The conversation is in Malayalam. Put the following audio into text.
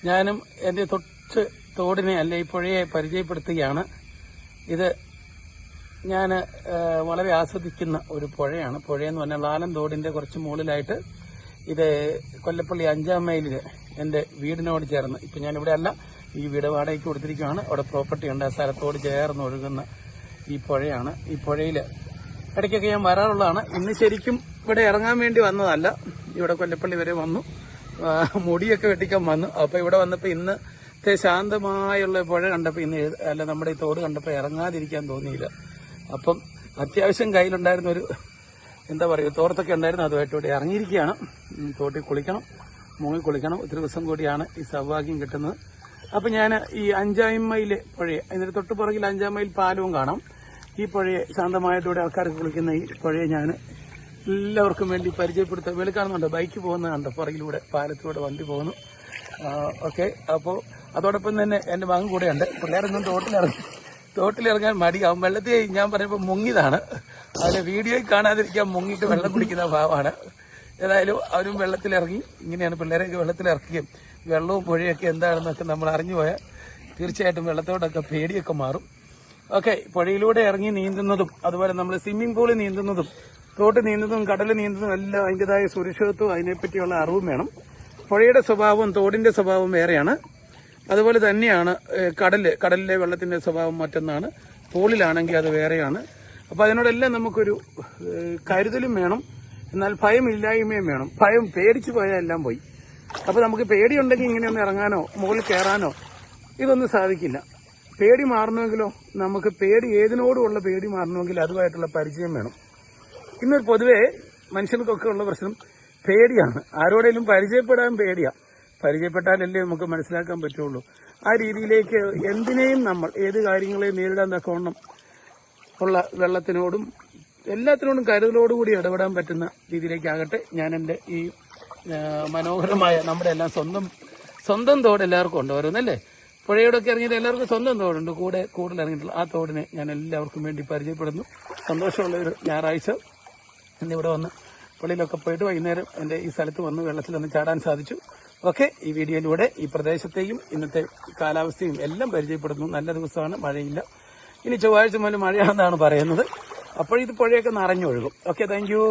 ഞാനും എൻ്റെ തൊട്ട് തോടിനെ അല്ലെ ഈ പുഴയെ പരിചയപ്പെടുത്തുകയാണ്. ഇത് ഞാൻ വളരെ ആസ്വദിക്കുന്ന ഒരു പുഴയാണ്. പുഴയെന്ന് പറഞ്ഞാൽ ലാലം തോടിന്റെ കുറച്ച് മുകളിലായിട്ട് ഇത് കൊല്ലപ്പള്ളി 5-ാം മൈലില് എൻ്റെ വീടിനോട് ചേർന്ന്, ഇപ്പം ഞാനിവിടെ അല്ല, ഈ വീട് വാടകയ്ക്ക് കൊടുത്തിരിക്കുകയാണ്. അവിടെ പ്രോപ്പർട്ടി ഉണ്ട്. ആ സ്ഥലത്തോട് ചേർന്ന് ഒഴുകുന്ന ഈ പുഴയാണ്. ഈ പുഴയിൽ ഇടയ്ക്കൊക്കെ ഞാൻ വരാറുള്ളതാണ്. ഇന്ന് ശരിക്കും ഇവിടെ ഇറങ്ങാൻ വേണ്ടി വന്നതല്ല. ഇവിടെ കൊല്ലപ്പള്ളി വരെ വന്നു, മുടിയൊക്കെ വെട്ടിക്കാൻ വന്നു. അപ്പോൾ ഇവിടെ വന്നപ്പോൾ ഇന്നത്തെ ശാന്തമായുള്ള പുഴ കണ്ടപ്പോൾ അല്ല നമ്മുടെ ഈ തോട് കണ്ടപ്പോൾ ഇറങ്ങാതിരിക്കാൻ തോന്നിയില്ല. അപ്പം അത്യാവശ്യം കയ്യിലുണ്ടായിരുന്ന ഒരു എന്താ പറയുക തോർത്തൊക്കെ ഉണ്ടായിരുന്നു, അതുമായിട്ട് ഇവിടെ ഇറങ്ങിയിരിക്കുകയാണ്. തോട്ടിൽ കുളിക്കണം, മുങ്ങി കുളിക്കണം. ഒത്തിരി ദിവസം കൂടിയാണ് ഈ സൗഭാഗ്യം കിട്ടുന്നത്. അപ്പം ഞാൻ ഈ 5-ാം മൈൽ പുഴയെ, അതിന് തൊട്ട് പുറകിൽ 5-ാം മൈൽ പാലവും കാണാം. ഈ പുഴയെ ശാന്തമായിട്ടൂടെ ആൾക്കാർക്ക് കുളിക്കുന്ന ഈ പുഴയെ ഞാൻ എല്ലാവർക്കും വേണ്ടി പരിചയപ്പെടുത്താൻ വേണ്ടി കാണുന്നുണ്ട്. ബൈക്ക് പോകുന്നത് കണ്ടോ, പുറകിലൂടെ പാലത്തിലൂടെ വണ്ടി പോകുന്നു. ഓക്കെ, അപ്പോൾ അതോടൊപ്പം തന്നെ എൻ്റെ മകൻ കൂടെയുണ്ട്. പിള്ളേരൊന്നും തോട്ടിലിറങ്ങാൻ മടിയാവും. വെള്ളത്തിൽ ഞാൻ പറയുമ്പോൾ മുങ്ങിയതാണ്. അതിലെ വീഡിയോയിൽ കാണാതിരിക്കാൻ മുങ്ങിയിട്ട് വെള്ളം കുടിക്കുന്ന ഭാവമാണ്. ഏതായാലും അവരും വെള്ളത്തിലിറങ്ങി. ഇങ്ങനെയാണ് പിള്ളേരെയൊക്കെ വെള്ളത്തിലിറക്കുകയും വെള്ളവും പുഴയൊക്കെ എന്താണെന്നൊക്കെ നമ്മൾ അറിഞ്ഞു പോയാൽ തീർച്ചയായിട്ടും വെള്ളത്തോടൊക്കെ പേടിയൊക്കെ മാറും. ഓക്കെ, പുഴയിലൂടെ ഇറങ്ങി നീന്തുന്നതും അതുപോലെ നമ്മൾ സ്വിമ്മിംഗ് പൂളിൽ നീന്തുന്നതും തോട്ട് നീന്തുന്നതും കടൽ നീന്തുന്നതും എല്ലാം അതിൻ്റെതായ സുരക്ഷിതത്വവും അതിനെപ്പറ്റിയുള്ള അറിവും വേണം. പുഴയുടെ സ്വഭാവവും തോടിന്റെ സ്വഭാവം വേറെയാണ്. അതുപോലെ തന്നെയാണ് കടലിലെ വെള്ളത്തിന്റെ സ്വഭാവം മറ്റൊന്നാണ്. പൂളിലാണെങ്കിൽ അത് വേറെയാണ്. അപ്പോൾ അതിനോടെല്ലാം നമുക്കൊരു കരുതലും വേണം, എന്നാൽ ഭയമില്ലായ്മയും വേണം. ഭയം പേടിച്ചു പോയാൽ എല്ലാം പോയി. അപ്പോൾ നമുക്ക് പേടിയുണ്ടെങ്കിൽ ഇങ്ങനെയൊന്ന് ഇറങ്ങാനോ മുകളിൽ കയറാനോ ഇതൊന്നും സാധിക്കില്ല. പേടി മാറണമെങ്കിലോ, നമുക്ക് ഏതിനോടുമുള്ള പേടി മാറണമെങ്കിൽ അതുമായിട്ടുള്ള പരിചയം വേണം. ഇന്നൊരു പൊതുവെ മനുഷ്യർക്കൊക്കെ ഉള്ള പ്രശ്നം പേടിയാണ്. ആരോടെങ്കിലും പരിചയപ്പെടാൻ പേടിയാണ്. പരിചയപ്പെട്ടാലല്ലേ നമുക്ക് മനസ്സിലാക്കാൻ പറ്റുള്ളൂ. ആ രീതിയിലേക്ക് എന്തിനേയും നമ്മൾ ഏത് കാര്യങ്ങളെയും നേരിടാൻ തക്കവണ്ണം ഉള്ള വെള്ളത്തിനോടും എല്ലാത്തിനോടും കരുതലോടുകൂടി ഇടപെടാൻ പറ്റുന്ന രീതിയിലേക്കാകട്ടെ ഞാൻ എൻ്റെ ഈ മനോഹരമായ നമ്മുടെ എല്ലാം സ്വന്തം തോട് എല്ലാവർക്കും ഉണ്ട്. ഓരോന്നല്ലേ, പുഴയോടൊക്കെ ഇറങ്ങിയിട്ട് എല്ലാവർക്കും സ്വന്തം തോടുണ്ട്. കൂടുതൽ ഇറങ്ങിയിട്ടുള്ള ആ തോടിനെ ഞാൻ എല്ലാവർക്കും വേണ്ടി പരിചയപ്പെടുന്നു. സന്തോഷമുള്ള ഒരു ഞായറാഴ്ച എന്നിവിടെ വന്ന് പള്ളിയിലൊക്കെ പോയിട്ട് വൈകുന്നേരം എൻ്റെ ഈ സ്ഥലത്ത് വന്ന് വെള്ളത്തിലൊന്ന് ചാടാൻ സാധിച്ചു. ഓക്കെ, ഈ വീഡിയോയിലൂടെ ഈ പ്രദേശത്തെയും ഇന്നത്തെ കാലാവസ്ഥയും എല്ലാം പരിചയപ്പെടുന്നു. നല്ല ദിവസമാണ്, മഴയില്ല. ഇനി ചൊവ്വാഴ്ച മുതൽ മഴയാണെന്നാണ് പറയുന്നത്. അപ്പോഴിത് പുഴയൊക്കെ നിറഞ്ഞൊഴുകും. Okay, thank U.